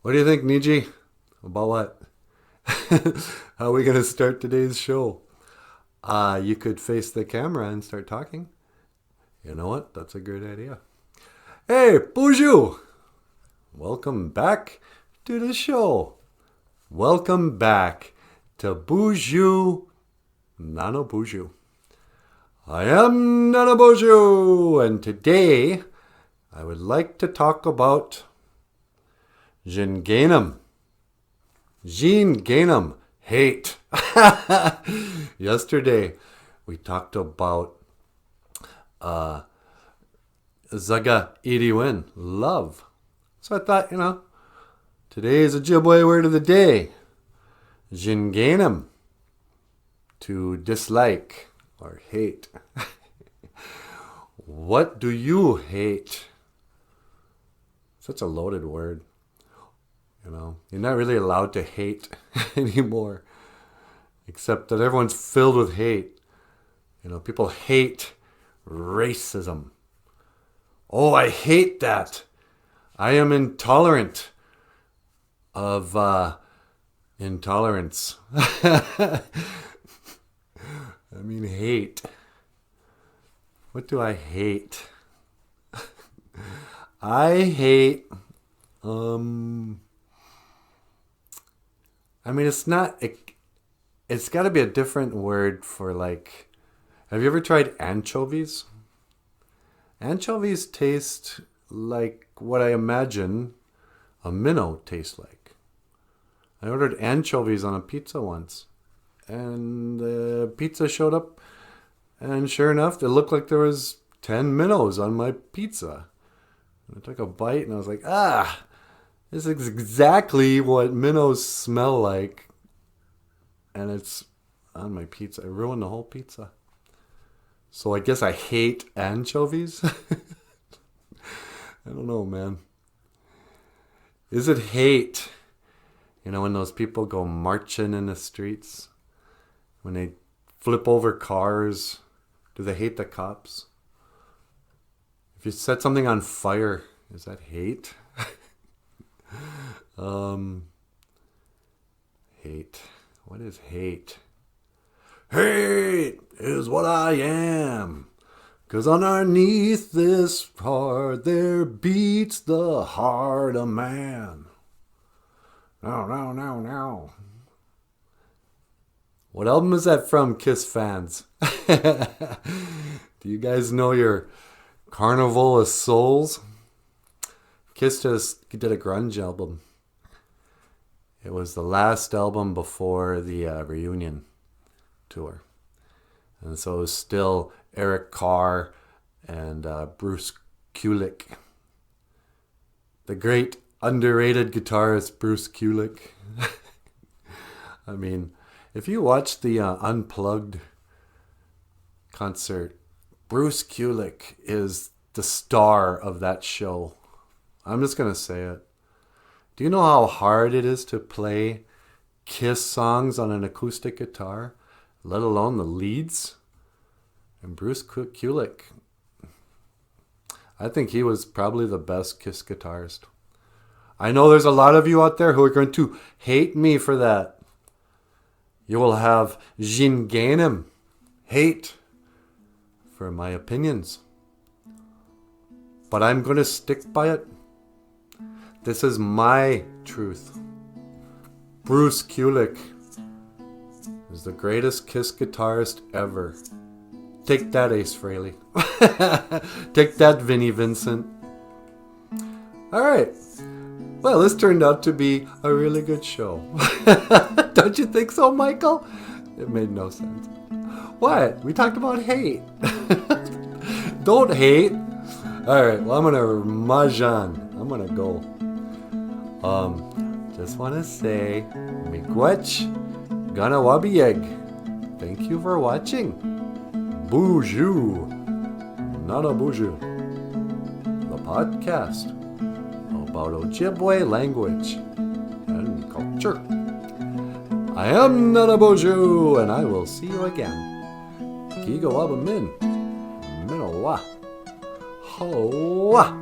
What do you think, Niji? About what? How are we going to start today's show? You could face the camera and start talking. You know what? That's a great idea. Hey, BOOZHOO! Welcome back to the show. Welcome back to BOOZHOO, NANABOOZHOO. I am NANABOOZHOO, and today I would like to talk about Jinganum. Hate. Yesterday we talked about Zaga Iriwin, love. So I thought, today's Ojibwe word of the day. Jinganum, to dislike or hate. What do you hate? Such a loaded word. You're not really allowed to hate anymore. Except that everyone's filled with hate. People hate racism. Oh, I hate that. I am intolerant of intolerance. I mean, hate. What do I hate? I hate... it's not... It's got to be a different word for, like... Have you ever tried anchovies? Anchovies taste like what I imagine a minnow tastes like. I ordered anchovies on a pizza once. And the pizza showed up. And sure enough, it looked like there was 10 minnows on my pizza. And I took a bite and I was like, this is exactly what minnows smell like. And it's on my pizza. It ruined the whole pizza. So I guess I hate anchovies. I don't know, man. Is it hate? When those people go marching in the streets? When they flip over cars? Do they hate the cops? If you set something on fire, is that hate? Hate. What is hate? Hate is what I am. 'Cause underneath this heart there beats the heart of man. No. What album is that from, Kiss fans? Do you guys know your Carnival of Souls? Kiss just did a grunge album. It was the last album before the reunion tour. And so it was still Eric Carr and Bruce Kulick. The great underrated guitarist Bruce Kulick. If you watch the Unplugged concert, Bruce Kulick is the star of that show. I'm just going to say it. Do you know how hard it is to play Kiss songs on an acoustic guitar, let alone the leads? And Bruce Kulick, I think he was probably the best Kiss guitarist. I know there's a lot of you out there who are going to hate me for that. You will have Jinganum, hate, for my opinions. But I'm going to stick by it. This is my truth. Bruce Kulick is the greatest Kiss guitarist ever. Take that, Ace Frehley. Take that, Vinnie Vincent. Alright. Well, this turned out to be a really good show. Don't you think so, Michael? It made no sense. What? We talked about hate. Don't hate. Alright, well, I'm going to mahjong. I'm going to go. Just want to say, miigwech, ganawabiyeg. Thank you for watching. BOOZHOO, NANABOOZHOO, the podcast about Ojibwe language and culture. I am NANABOOZHOO, and I will see you again. Kigawabamin, Minowa, Hoa.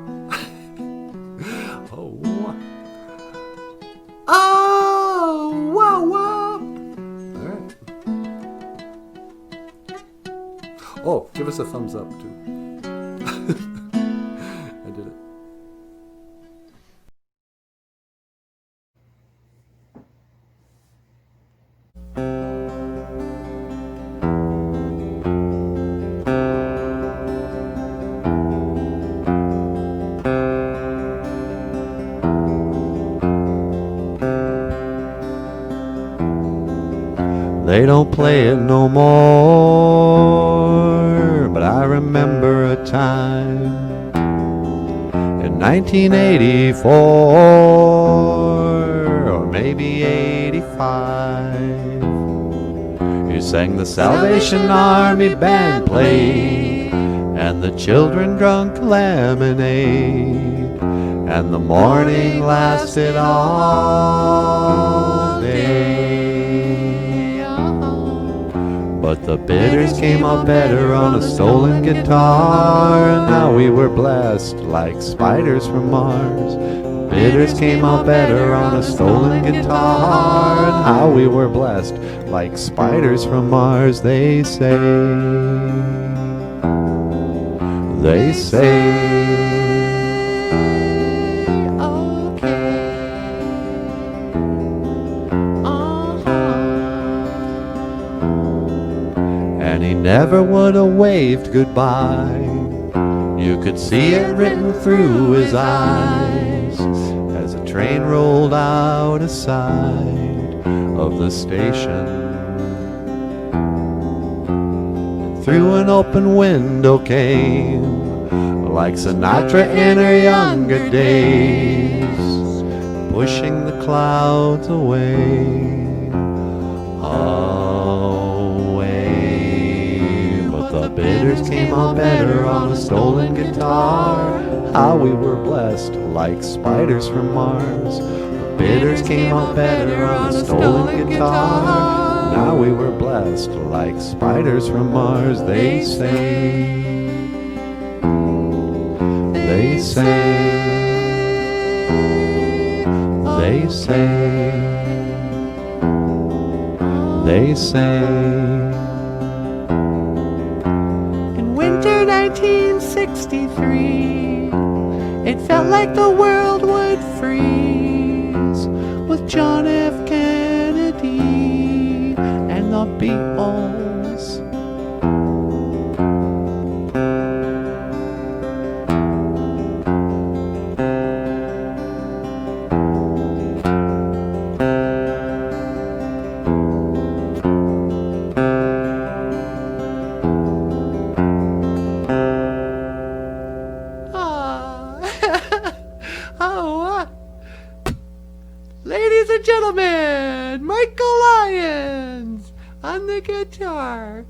Give us a thumbs up too. I did it. They don't play it no more, but I remember a time in 1984 or maybe 85. You sang the Salvation Army band played, and the children drunk lemonade, and the morning lasted all day. But the bitters came out better on a stolen guitar, and now we were blessed like spiders from Mars. Bitters came out better on a stolen guitar, and how we were blessed like spiders from Mars. They say, they say. And he never would have waved goodbye. You could see it written through his eyes as a train rolled out aside of the station. And through an open window came, like Sinatra in her younger days, pushing the clouds away. The bitters came out better on a stolen guitar. How we were blessed like spiders from Mars. The bitters came out better on a stolen guitar. Now we were blessed like spiders from Mars. They say, they say, they say, they say. 1963, it felt like the world would freeze with John F. Kennedy and the Beatles. Ladies and gentlemen, Michael Lyons on the guitar.